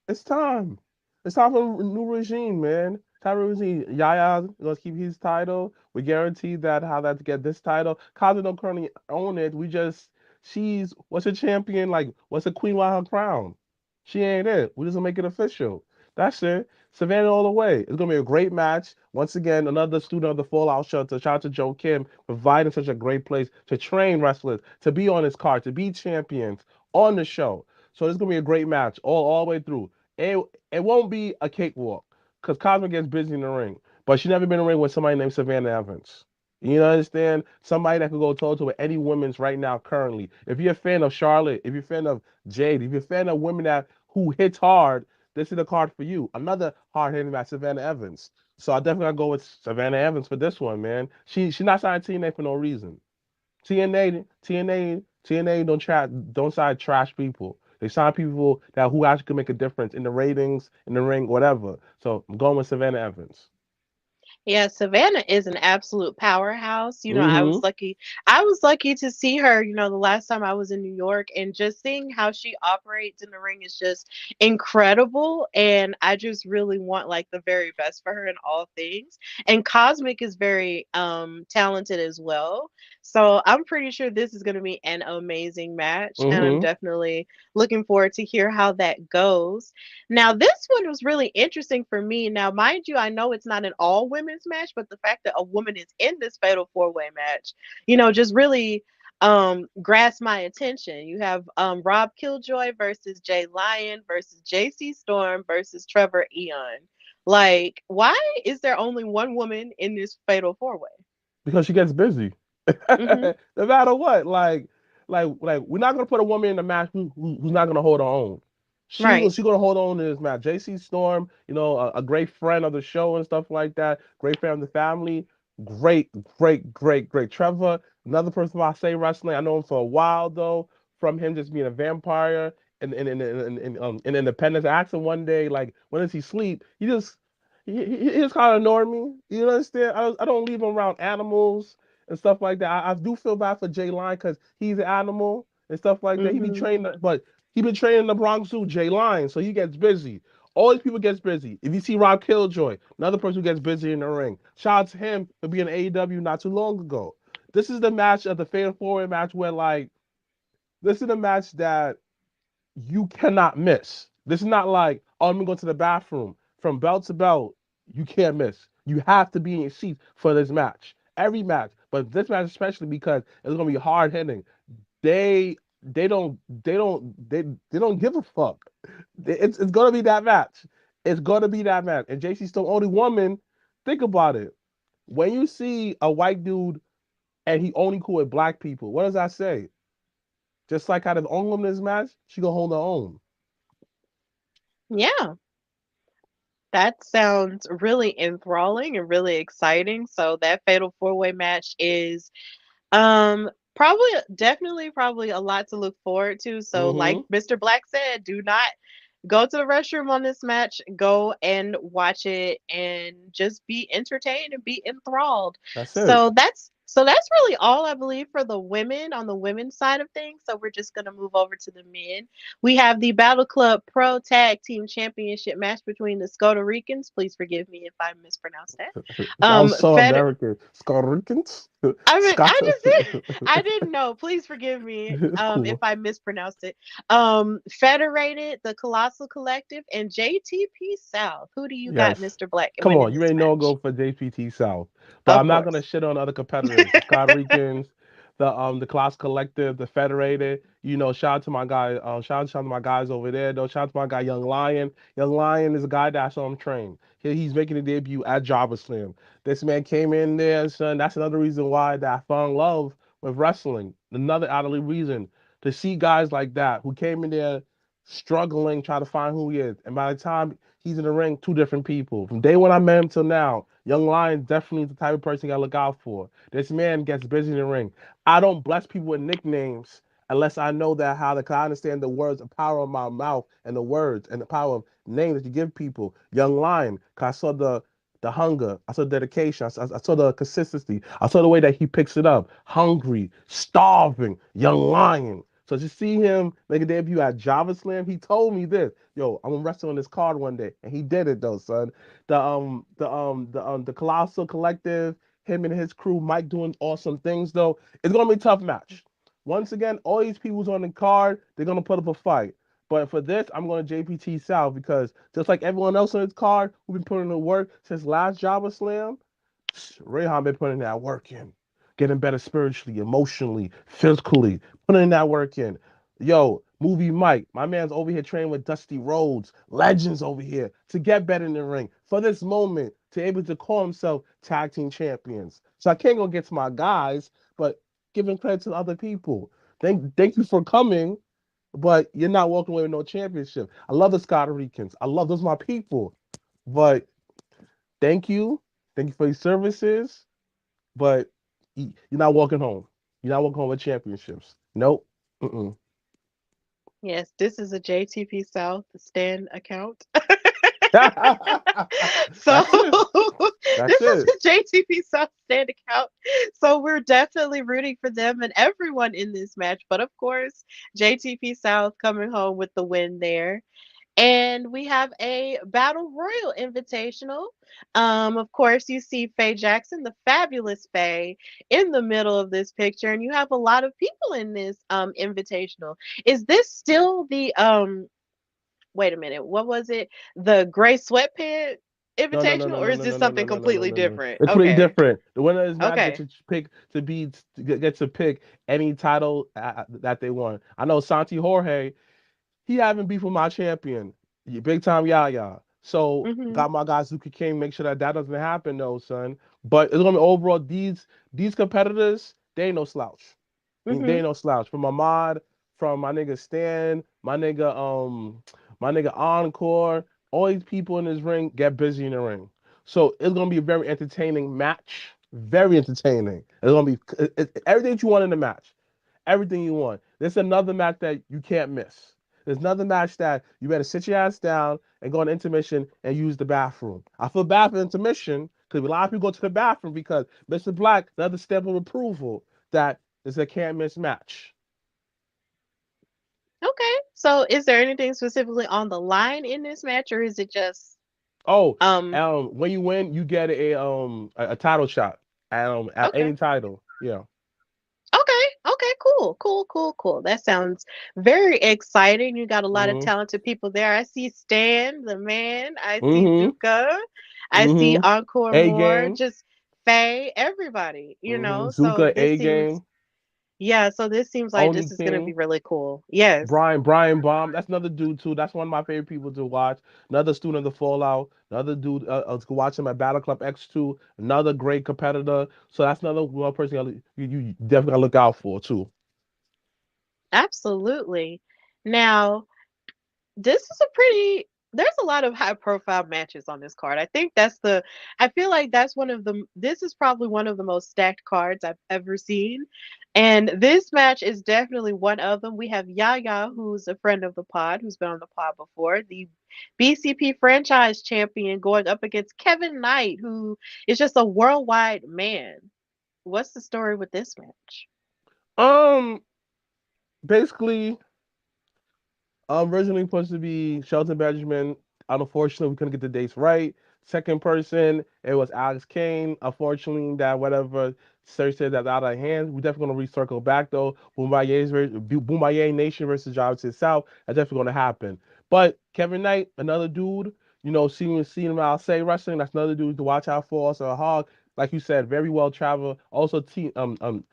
It's time. It's time for a new regime, man. Time for a regime. Yaya's gonna keep his title. We guarantee that how that to get this title. Kazu don't currently own it. She's what's a champion? Like what's a queen without her crown? She ain't it. We just gonna make it official. That's it. Savannah all the way. It's gonna be a great match. Once again, another student of the Fallout Shelter. Shout out to Joe Kim providing such a great place to train wrestlers, to be on his card, to be champions on the show. So this is gonna be a great match all the way through. It it won't be a cakewalk because Cosmo gets busy in the ring, but she never been in the ring with somebody named Savannah Evans. You understand? Somebody that could go toe to toe with any women's right now currently. If you're a fan of Charlotte, if you're a fan of Jade, if you're a fan of women that who hits hard, this is the card for you. Another hard hitting match, Savannah Evans. So I definitely gotta go with Savannah Evans for this one, man. She's not signed TNA for no reason. TNA don't sign trash people. They sign people that who actually can make a difference in the ratings, in the ring, whatever. So I'm going with Savannah Evans. Yeah, Savannah is an absolute powerhouse. Mm-hmm. I was lucky to see her, the last time I was in New York, and just seeing how she operates in the ring is just incredible. And I just really want like the very best for her in all things. And Cosmic is very talented as well. So I'm pretty sure this is going to be an amazing match, and I'm Mm-hmm. definitely looking forward to hear how that goes. Now, this one was really interesting for me. Now, mind you, I know it's not an all women's match, but the fact that a woman is in this fatal four-way match, just really grasped my attention. You have Rob Killjoy versus Jay Lyon versus JC Storm versus Trevor Eon. Like, why is there only one woman in this fatal four-way? Because she gets busy. Mm-hmm. No matter what, like we're not gonna put a woman in the match who's not gonna hold her own. Right. She gonna hold on to this match. JC Storm, a great friend of the show and stuff like that. Great friend of the family. Great, great, great, great. Trevor, another person I say wrestling. I know him for a while though, from him just being a vampire in Independence. I asked him one day, like, when does he sleep? He just kind of ignored me. You understand? I don't leave him around animals and stuff like that. I do feel bad for Jay Line because he's an animal and stuff like that. He be Mm-hmm. training, but he been training in the Bronx Zoo, Jay Line, so he gets busy. All these people gets busy. If you see Rob Killjoy, another person who gets busy in the ring, shout out to him for being in AEW not too long ago. This is the match of the Fatal 4-Way match where like this is a match that you cannot miss. This is not like, oh, I'm gonna go to the bathroom. From belt to belt, you can't miss. You have to be in your seat for this match. Every match, but this match especially because it's gonna be hard hitting. They don't give a fuck. It's gonna be that match. It's gonna be that match. And JC's the only woman. Think about it. When you see a white dude and he only cool with black people, what does that say? Just like how the only woman in this match, she gonna hold her own. Yeah, that sounds really enthralling and really exciting. So that fatal four-way match is probably definitely probably a lot to look forward to. So like Mm-hmm. Mr. Black said, do not go to the restroom on this match. Go and watch it and just be entertained and be enthralled. That's it. So that's really all I believe for the women on the women's side of things. So we're just gonna move over to the men. We have the Battle Club Pro Tag Team Championship match between the Scoto Ricans. Please forgive me if I mispronounced that. That was so Fed American. Scotricans? I mean, Scott. I just did. I didn't know. Please forgive me It's if cool. I mispronounced it. Federated, the Colossal Collective, and JTP South. Who do you got, Yes. Mr. Black, Come winning on, you this ain't no match? go for JPT South. But Of I'm not gonna course. shit on other competitors. The Scott Ricans, the Class Collective, the Federated. Shout out to my guy, shout out to my guys over there. Though shout out to my guy Young Lion. Young Lion is a guy that I saw him train. He's making a debut at Java Slam. This man came in there, son. That's another reason why that I fell in love with wrestling. Another out of the reason to see guys like that who came in there struggling, trying to find who he is. And by the time he's in the ring, two different people. From day one I met him till now, Young Lion definitely the type of person you gotta look out for. This man gets busy in the ring. I don't bless people with nicknames unless I know that how to I understand the words, the power of my mouth and the words and the power of names that you give people. Young Lion, cause I saw the hunger, I saw the dedication, I saw the consistency, I saw the way that he picks it up. Hungry, starving, Young Lion. So to see him make a debut at Java Slam, he told me this. Yo, I'm gonna wrestle on this card one day. And he did it though, son. The Colossal Collective, him and his crew, Mike doing awesome things though. It's gonna be a tough match. Once again, all these people's on the card, they're gonna put up a fight. But for this, I'm going to JPT South because just like everyone else on this card who've been putting in the work since last Java Slam, Rayhan been putting that work in, getting better spiritually, emotionally, physically, putting that work in. Yo, movie Mike, my man's over here training with Dusty Rhodes, legends over here to get better in the ring for this moment to able to call himself tag team champions. So I can't go get to my guys, but giving credit to other people. Thank you for coming, but you're not walking away with no championship. I love the Scott Ricans. I love those my people, but thank you. Thank you for your services, but you're not walking home. You're not walking home with championships. Nope. Mm-mm. Yes, this is a JTP South stand account. So That's it. That's this is it. a JTP South stand account. So we're definitely rooting for them and everyone in this match. But of course, JTP South coming home with the win there. And we have a Battle Royal Invitational. Of course, you see Faye Jackson, the fabulous Faye, in the middle of this picture, and you have a lot of people in this invitational. Is this still the wait a minute, what was it? The gray sweatpant No, no, no, invitational, no, or no, is no, this no, no, no, something no, no, no, completely no, no. different? It's completely Okay. different. The winner of this match gets Okay. to pick get to pick any title that they want. I know Santi Jorge, he having beef with my champion, big time Yaya. So Mhm. got my guy Zuki King. Make sure that that doesn't happen, though, son. But it's gonna be overall these competitors. They ain't no slouch. They Mhm. ain't no slouch. From Ahmad, from my nigga Stan, my nigga Encore. All these people in this ring get busy in the ring. So it's gonna be a very entertaining match. Very entertaining. It's gonna be everything that you want in the match, everything you want. There's another match that you can't miss. There's another match that you better sit your ass down and go on intermission and use the bathroom. I feel bad for intermission because a lot of people go to the bathroom because Mr. Black, another step of approval that is a can't miss match. Okay. So is there anything specifically on the line in this match, or is it just Oh, um when you win, you get a title shot at okay. any title. Yeah. Okay, okay, cool, cool, cool, cool. That sounds very exciting. You got a lot of Mm-hmm. talented people there. I see Stan, the man. I see Mm-hmm. Duca. I see Mm-hmm. Encore A Moore. game. Just Faye, everybody. Mm-hmm. So Zuka this A seems, game. yeah. So this seems like Oni this is gonna be King. really cool. Yes, Brian Baum. That's another dude too. That's one of my favorite people to watch. Another student of the Fallout. Another dude to watch him at Battle Club X2. Another great competitor. So that's another one person you definitely gotta look out for too. absolutely. Now, this is a pretty there's a lot of high profile matches on this card. I feel like that's one of the this is probably one of the most stacked cards I've ever seen. And this match is definitely one of them. We have Yaya, who's a friend of the pod, who's been on the pod before, the BCP franchise champion, going up against Kevin Knight, who is just a worldwide man. What's the story with this match? Um, basically, originally supposed to be Shelton Benjamin. Unfortunately, we couldn't get the dates right. Second person, it was Alex Kane. Unfortunately, that whatever search said that out of hands. We definitely gonna recircle back though. Boombaye Nation versus Jobs South. That's definitely gonna happen. But Kevin Knight, another dude, seeing him out say wrestling. That's another dude to watch out for. Also a hog, like you said, very well traveled. Also TNA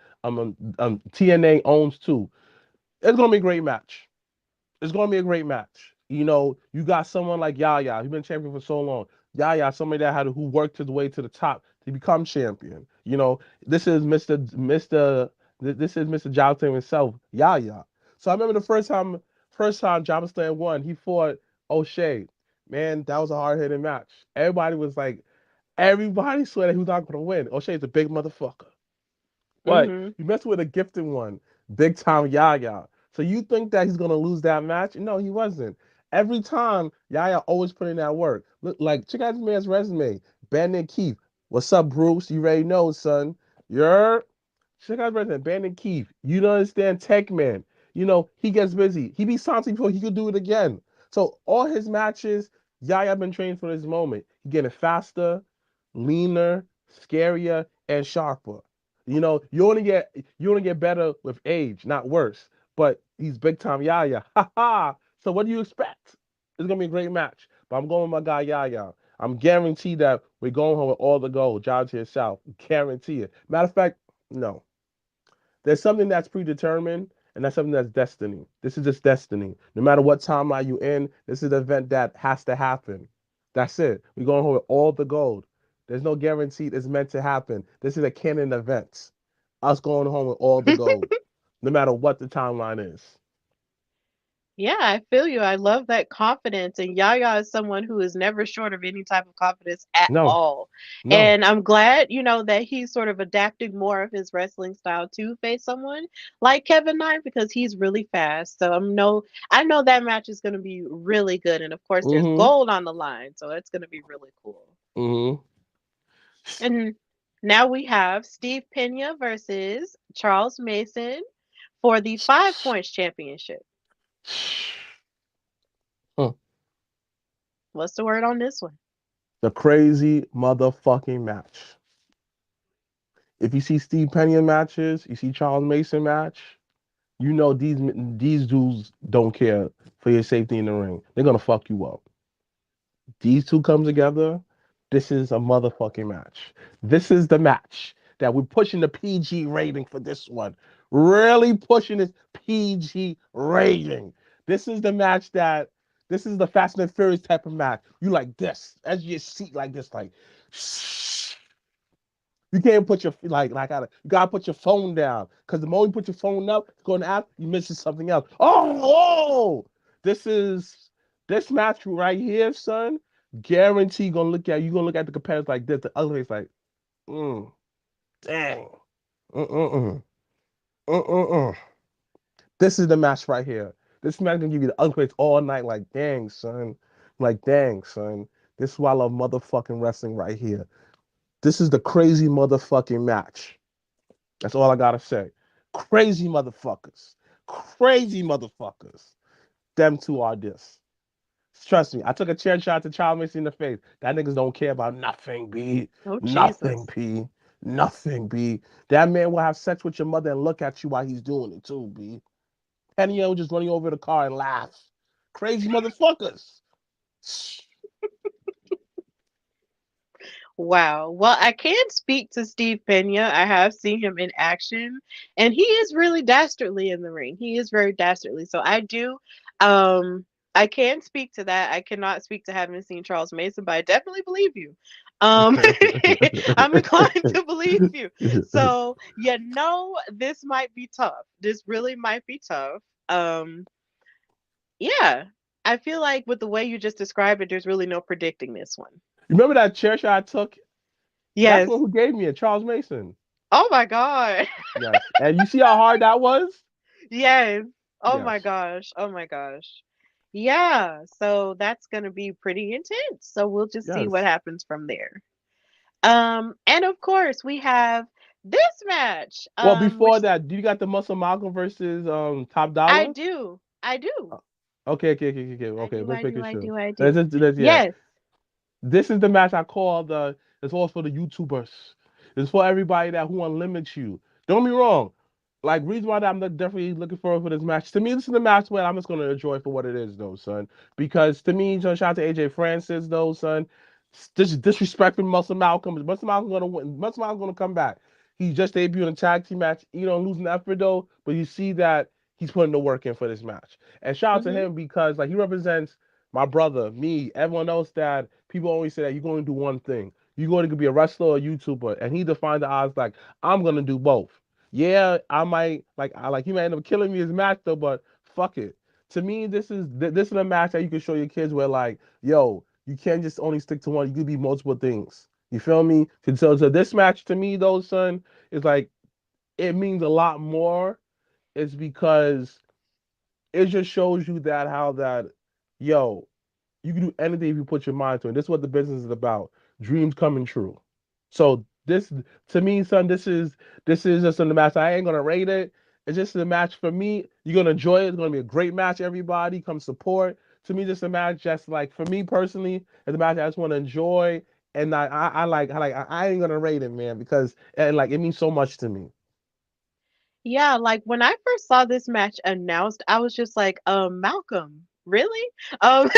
owns too. It's gonna be a great match. It's going to be a great match. You got someone like Yaya, who's been champion for so long. Yaya, somebody who worked his way to the top to become champion. This is Mr. Jonathan himself, Yaya. So I remember the first time Jonathan won, he fought O'Shea. Man, that was a hard hitting match. Everybody swear that he was not going to win. O'Shea's a big motherfucker. But Mhm. you messed with a gifted one, big time Yaya. So you think that he's gonna lose that match? No, he wasn't. Every time Yaya always put in that work. Look, like check out this man's resume. Bandit Keith. What's up, Bruce? You already know, son. You're check out his resume. Bandit Keith. You don't understand Tech Man. He gets busy. He beat Santi before he could do it again. So all his matches, Yaya been trained for this moment. He getting faster, leaner, scarier, and sharper. You only get better with age, not worse. But he's big time Yaya. Ha ha. So what do you expect? It's gonna be a great match. But I'm going with my guy Yaya. I'm guaranteed that we're going home with all the gold. Job to yourself. Guarantee it. Matter of fact, no. There's something that's predetermined, and that's something that's destiny. This is just destiny. No matter what timeline you in, this is an event that has to happen. That's it. We're going home with all the gold. There's no guarantee it's meant to happen. This is a canon event. Us going home with all the gold, no matter what the timeline is. Yeah, I feel you. I love that confidence. And Yaya is someone who is never short of any type of confidence at No, all. no. And I'm glad, that he's sort of adapting more of his wrestling style to face someone like Kevin Knight because he's really fast. So I know that match is going to be really good. And of course, there's Mm-hmm. gold on the line. So it's going to be really cool. Mm-hmm. And now we have Steve Pena versus Charles Mason for the 5 points championship. Huh. What's the word on this one? The crazy motherfucking match. If you see Steve Pena matches, you see Charles Mason match, these dudes don't care for your safety in the ring. They're gonna fuck you up. These two come together. This is a motherfucking match. This is the match that we're pushing the PG rating for this one. Really pushing this PG rating. This is the match that this is the Fast and Furious type of match. You like this as your seat like this, like you can't put your you gotta put your phone down because the moment you put your phone up, going to app, you missing something else. Oh, this is this match right here, son. Guarantee gonna look at the competitors like this. The other face like, mm, dang, mm. Mm. This is the match right here. This match gonna give you the ugly face all night. Like, dang, son. Like, dang, son. This is why I love motherfucking wrestling right here. This is the crazy motherfucking match. That's all I gotta say. Crazy motherfuckers. Crazy motherfuckers. Them two are this. Trust me, I took a chair shot to Charles Mason in the face. That niggas don't care about nothing, B. Oh, Nothing, Jesus. P. Nothing, B. That man will have sex with your mother and look at you while he's doing it too, B. Penny will just running over the car and laugh. Crazy motherfuckers. Wow. Well, I can speak to Steve Pena. I have seen him in action, and he is really dastardly in the ring. He is very dastardly. So I do, I can speak to that. I cannot speak to having seen Charles Mason, but I definitely believe you. Um, I'm inclined to believe you. So this might be tough. This really might be tough. Yeah. I feel like with the way you just described it, there's really no predicting this one. Remember that chair shot I took? That's Yes. one who gave me it, Charles Mason. Oh my God. Yes. And you see how hard that was? Yes. Oh my Yes. gosh. Oh my gosh. Yeah. So that's going to be pretty intense. So we'll just see what Yes. happens from there. And of course we have this match, Well, before which that, do you got the Muscle Malcolm versus Top I Dollar? do. I do. Okay. I Okay, do. let's I make do. it I sure. do. I Let's do. just, let's, yeah. Yes. This is the match I call the. It's all for the YouTubers. It's for everybody that who want to limit you. Don't be wrong. Like reason why I'm definitely looking forward for this match. To me, this is the match where I'm just gonna enjoy for what it is, though, son. Because to me, shout out to AJ Francis, though, son. This disrespecting Muscle Malcolm. Muscle Malcolm gonna win. Muscle Malcolm gonna come back. He just debuted in a tag team match. Losing the effort though, but you see that he's putting the work in for this match. And shout out to Mhm. him because like he represents my brother, me, everyone else that people always say that you're going to do one thing. You're going to be a wrestler or a YouTuber, and he defined the odds like I'm gonna do both. Yeah, I might like he might end up killing me his match though, but fuck it. To me, this is a match that you can show your kids where like, yo, you can't just only stick to one. You can be multiple things. You feel me? So this match to me though, son, is like it means a lot more. It's because it just shows you that how that, yo, you can do anything if you put your mind to it. This is what the business is about. Dreams coming true. So this to me, son, this is just a match. I ain't gonna rate it. It's just a match for me. You're gonna enjoy it. It's gonna be a great match. Everybody come support. To me, just a match. Just like for me personally, it's a match I just want to enjoy. And I ain't gonna rate it, man, because and like it means so much to me. Yeah, like when I first saw this match announced, I was just like, Malcolm, really? Um,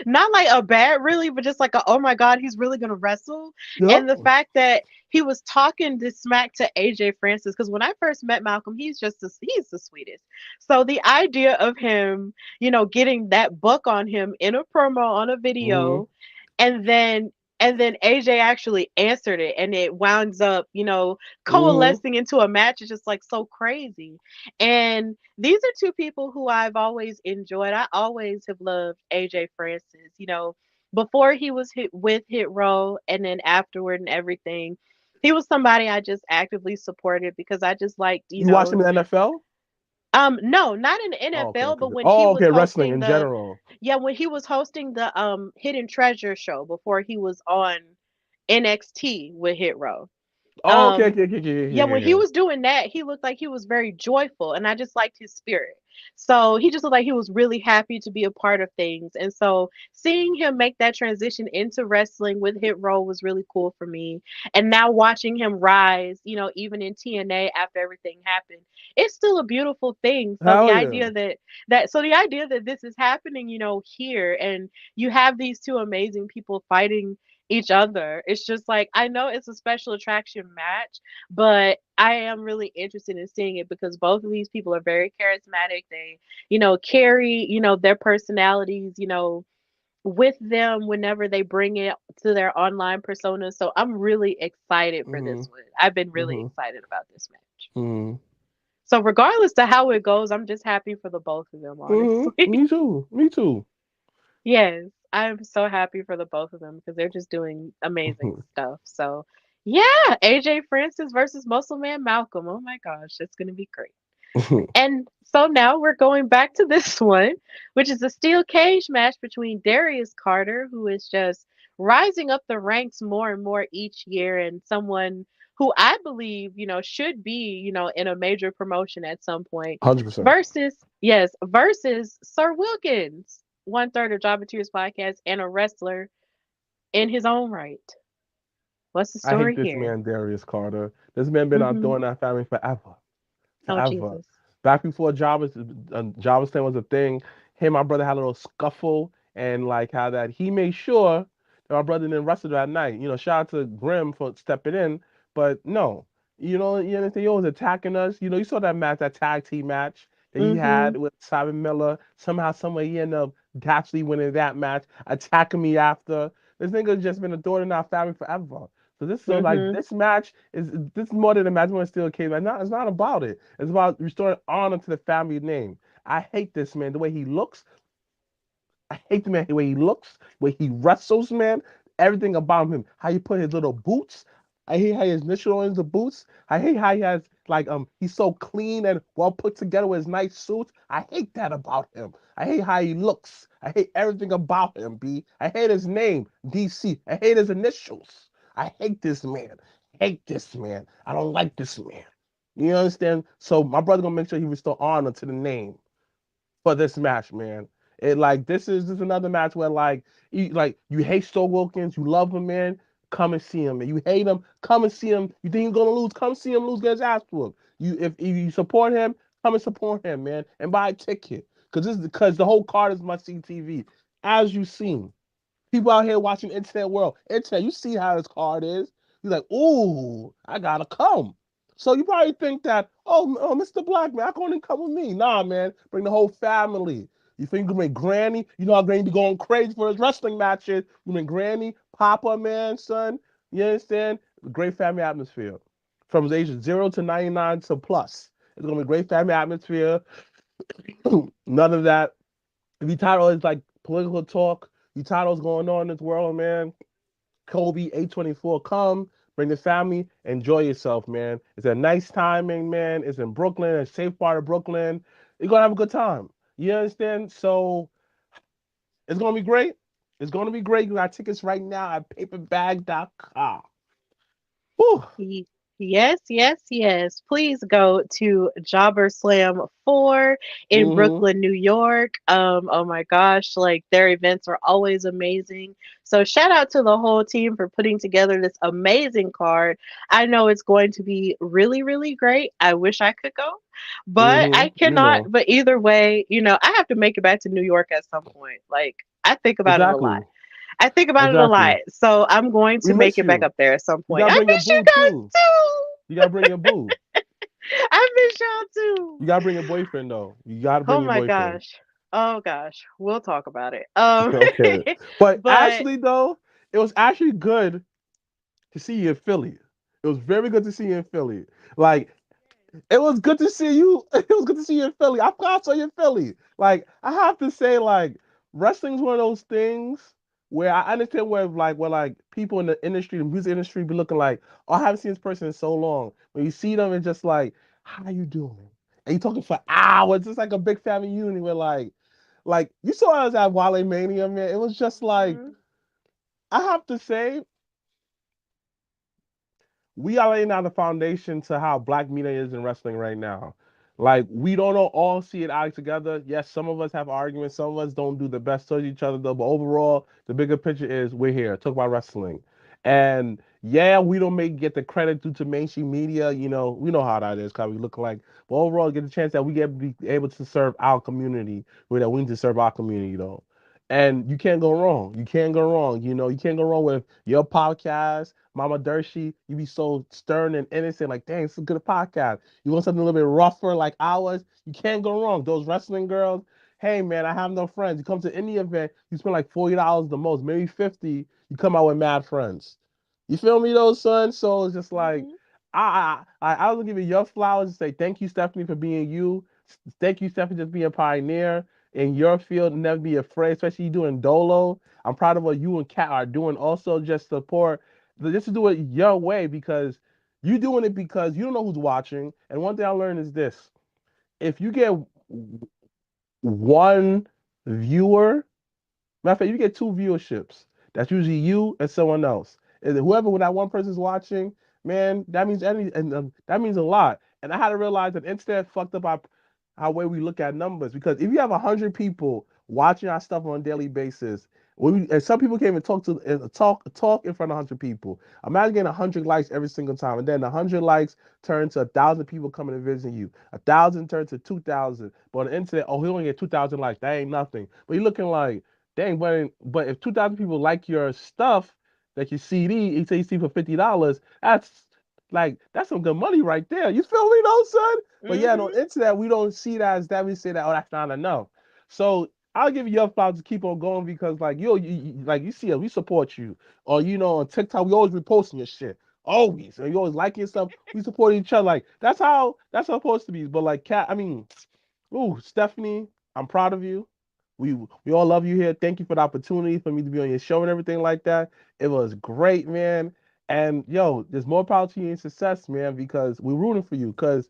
not like a bad really, but just like a, oh my God, he's really gonna wrestle. Yep. And the fact that he was talking this smack to AJ Francis, because when I first met Malcolm, he's the sweetest. So the idea of him, getting that buck on him in a promo on a Mm-hmm. video, and then AJ actually answered it, and it winds up, Mm-hmm. coalescing into a match is just like so crazy. And these are two people who I've always enjoyed. I always have loved AJ Francis, before he was hit with Hit Row and then afterward and everything. He was somebody I just actively supported because I just liked, You watch him in the NFL? no, not in the Oh, okay, NFL, okay. but when he Oh, was okay, wrestling hosting in the general. yeah, when he was hosting the Hidden Treasure show before he was on NXT with Hit Row. Oh, okay, Um okay, okay, okay, yeah, okay, when he okay. was doing that, he looked like he was very joyful, and I just liked his spirit. So he just looked like he was really happy to be a part of things. And so seeing him make that transition into wrestling with Hit Row was really cool for me. And now watching him rise, even in TNA after everything happened, it's still a beautiful thing. So the Hell yeah. idea that this is happening, here, and you have these two amazing people fighting each other. It's just like I know it's a special attraction match, but I am really interested in seeing it because both of these people are very charismatic. They, carry, their personalities, with them whenever they bring it to their online persona. So I'm really excited for this Mhm. one. I've been really Mhm. excited about this match. Mhm. So regardless to how it goes, I'm just happy for the both of them, Mhm. honestly. Me too. Me too. Yes, I'm so happy for the both of them because they're just doing amazing Mhm. stuff. So, yeah, AJ Francis versus Muscle Man Malcolm. Oh my gosh, it's going to be great. And so now we're going back to this one, which is a steel cage match between Darius Carter, who is just rising up the ranks more and more each year, and someone who I believe, should be, in a major promotion at some point, 100%. versus Sir Wilkins, one third of Jobber Tears podcast and a wrestler in his own right. What's the I hate story this here? man, Darius Carter. This man been Mm-hmm. outdoing that family forever. Oh, Forever. Jesus. Back before Jarvis thing was a thing, him and my brother had a little scuffle, and like how that he made sure that my brother didn't wrestle that night. Shout out to Grim for stepping in, but no, you understand? He was attacking us. You saw that match, that tag team match that he Mm-hmm. had with Simon Miller. Somehow, someway, he ended up actually winning that match, attacking me after. This nigga's just been a thorn in our family forever. So Mm-hmm. this match is more than a match when Steel Cage. It's not about it. It's about restoring honor to the family name. I hate this man. The way he looks, I hate the man the way he looks, the way he wrestles, man. Everything about him. How he put his little boots. I hate how his initial on the boots. I hate how he has he's so clean and well put together with his nice suits. I hate that about him. I hate how he looks. I hate everything about him, B. I hate his name, DC. I hate his initials. I hate this man. Hate this man. I don't like this man. You understand? So my brother gonna make sure he restore honor to the name for this match, man. It like this is another match where you hate Stowe Wilkins, you love him, man. Come and see him, man. You hate him, come and see him. You think he's gonna lose? Come see him lose, get his ass whooped. If you support him, come and support him, man, and buy a ticket. Because the whole card is must see TV, as you seen. People out here watching internet world. Internet, you see how this card is. You're like, ooh, I gotta come. So you probably think that, oh, Mr. Black, man, I can't even come with me. Nah, man, bring the whole family. You think you can bring Granny? You know how Granny be going crazy for his wrestling matches. You bring Granny, Papa, man, son. You understand? Great family atmosphere. From ages 0 to 99 to plus. It's gonna be a great family atmosphere. None of that. If you title is like political talk, you titles going on in this world, man. Kobe 824, come, bring the family, enjoy yourself, man. It's a nice timing, man. It's in Brooklyn, a safe part of Brooklyn. You're gonna have a good time. You understand? So it's gonna be great. It's gonna be great. You got tickets right now at paperbag.com. Whew. Ye- Yes, yes, yes. Please go to Jobber Slam 4 in Mm-hmm. Brooklyn, New York. Oh my gosh, like their events are always amazing. So shout out to the whole team for putting together this amazing card. I know it's going to be really, really great. I wish I could go, but I Mm-hmm. You cannot. know. But either way, I have to make it back to New York at some point. Like I think about it a lot. Exactly. I think about it a Exactly. lot. So I'm going We to make miss it back you. up there at some You point. gotta I bring your miss you boo too. guys too. You gotta bring your boo. I miss y'all too. You gotta bring your boyfriend though. You gotta bring Oh your my boyfriend. gosh. Oh gosh. We'll talk about it. Okay. But But actually though, it was actually good to see you in Philly. It was very good to see you in Philly. Like it was good to see you. It was good to see you in Philly. I forgot I saw you in Philly. Like I have to say, like wrestling's one of those things where I understand where people in the industry, the music industry, be looking like, oh, I haven't seen this person in so long. When you see them, it's just like, how you doing? And you talking for hours. It's like a big family unity where like you saw us at Wale Mania, man. It was just like mhm, I have to say we are laying out the foundation to how black media is in wrestling right now. Like we don't all see it out together. Yes, some of us have arguments, some of us don't do the best towards each other though. But overall, the bigger picture is we're here, talk about wrestling. And yeah, we don't make get the credit due to mainstream media. We know how that is, cause we look like. But overall, get the chance that we get be able to serve our community, where that we need to serve our community though. And you can't go wrong. You can't go wrong. You can't go wrong with your podcast, Mama Dershi. You be so stern and innocent, like, dang, it's a good podcast. You want something a little bit rougher like ours? You can't go wrong. Those wrestling girls, hey man, I have no friends. You come to any event, you spend like $40 the most, maybe 50. You come out with mad friends. You feel me, though, son? So it's just like mhm, I will give you your flowers and say thank you, Stephanie, for being you. Thank you, Stephanie, just being a pioneer in your field. Never be afraid, especially you doing Dolo. I'm proud of what you and Kat are doing. Also, just support, just to do it your way because you doing it because you don't know who's watching. And one thing I learned is this: if you get one viewer, matter of fact, you get two viewerships. That's usually you and someone else. And whoever when that one person's watching, man, that means that means a lot. And I had to realize that internet fucked up our way we look at numbers because if you have 100 people watching our stuff on a daily basis. And some people can't even talk in front of 100 people. Imagine getting 100 likes every single time, and then 100 likes turn to 1,000 people coming and visiting you. 1,000 turn to 2,000. But on the internet, oh, he only get 2,000 likes. That ain't nothing. But you're looking like, dang. But if 2,000 people like your stuff, like your CD, you see for $50, that's some good money right there. You feel me, though, son? But yeah, on Mhm. the internet, we don't see that as that. We say that, oh, that's not enough. So I'll give you your flowers to keep on going because like like you see us, we support you. Or on TikTok, we always reposting your shit. Always. And you always liking stuff. We support each other. Like that's how it's supposed to be. But like Kat, I mean, ooh, Stephanie, I'm proud of you. We all love you here. Thank you for the opportunity for me to be on your show and everything like that. It was great, man. And yo, there's more power to you and success, man, because we're rooting for you. Because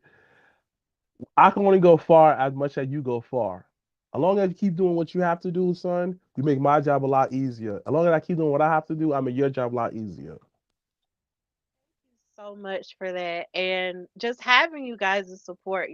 I can only go far as much as you go far. As long as you keep doing what you have to do, son, you make my job a lot easier. As long as I keep doing what I have to do, I make your job a lot easier. So much for that. And just having you guys' support,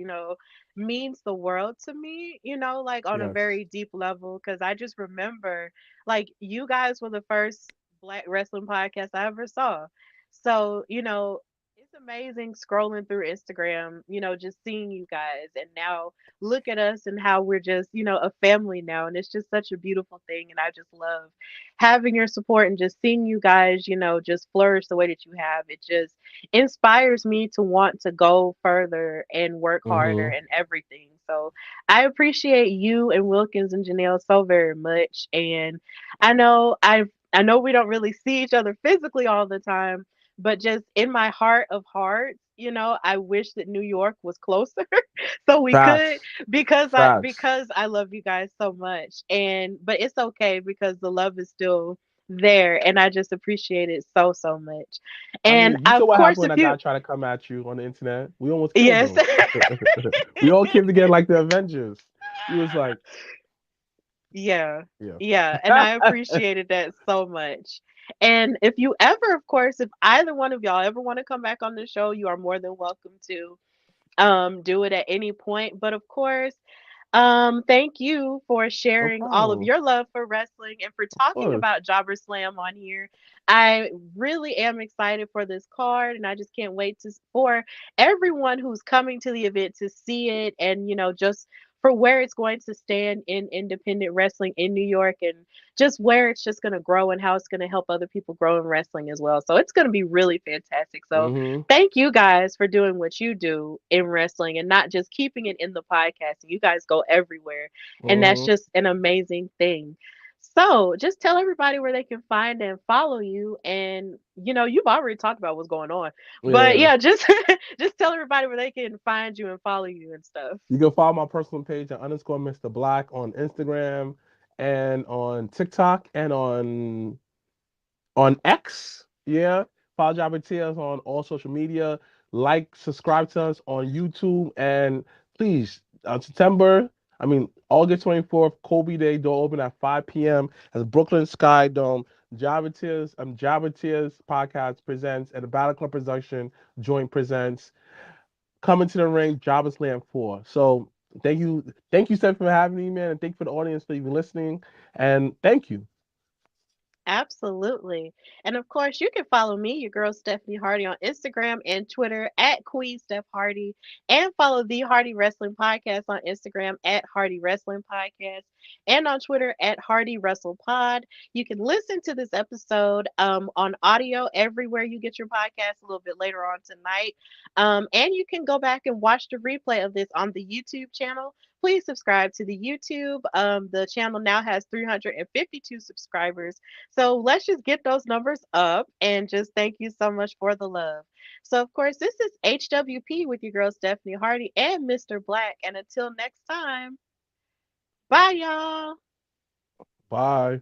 means the world to me, like on a Yes. very deep level. Cause I just remember, like, you guys were the first Black wrestling podcast I ever saw. So, it's amazing scrolling through Instagram, just seeing you guys. And now look at us and how we're just, a family now. And it's just such a beautiful thing. And I just love having your support and just seeing you guys, just flourish the way that you have. It just inspires me to want to go further and work harder Mm-hmm. and everything. So I appreciate you and Wilkins and Janelle so very much. And I know we don't really see each other physically all the time, but just in my heart of hearts, I wish that New York was closer so we could, Facts. Facts. because I love you guys so much. And but it's okay because the love is still there, and I just appreciate it so so much. I And mean, you saw of what happened course, when if that you guy tried to come at you on the internet. We almost killed yes. him. We all came together like the Avengers. He was like, Yeah. yeah. Yeah, and I appreciated that so much. And if you ever, of course, if either one of y'all ever want to come back on the show, you are more than welcome to do it at any point. But of course, thank you for No sharing all of problem. your love for wrestling and for Of talking course. about Jobber Slam on here. I really am excited for this card, and I just can't wait for everyone who's coming to the event to see it, and just for where it's going to stand in independent wrestling in New York, and just where it's just going to grow and how it's going to help other people grow in wrestling as well. So it's going to be really fantastic. So Mm-hmm. thank you guys for doing what you do in wrestling and not just keeping it in the podcast. You guys go everywhere, and that's Mm-hmm. just an amazing thing. So, just tell everybody where they can find and follow you. And you've already talked about what's going on, but Yeah. yeah, just just tell everybody where they can find you and follow you and stuff. You can follow my personal page at underscore Mr. Black on Instagram and on TikTok and on X. Yeah. Follow Jabba Tears on all social media. Like, subscribe to us on YouTube. And please, September, I mean, August 24th, Kobe Day, door open at 5 p.m. at the Brooklyn Sky Dome. Jabba Tears podcast presents and the Battle Club production joint presents Coming to the Ring, Jabba Slam 4. So thank you, Steph, for having me, man, and thank you for the audience for even listening. And thank you. Absolutely. And of course, you can follow me, your girl Stephanie Hardy, on Instagram and Twitter at Queen Steph Hardy, and follow the Hardy Wrestling Podcast on Instagram at Hardy Wrestling Podcast, and on Twitter at Hardy Wrestle Pod. You can listen to this episode on audio everywhere you get your podcast a little bit later on tonight. And you can go back and watch the replay of this on the YouTube channel. Please subscribe to the YouTube. The channel now has 352 subscribers, so let's just get those numbers up and just thank you so much for the love. So, of course, this is HWP with your girl Stephanie Hardy and Mr. Blacc. And until next time, bye, y'all. Bye.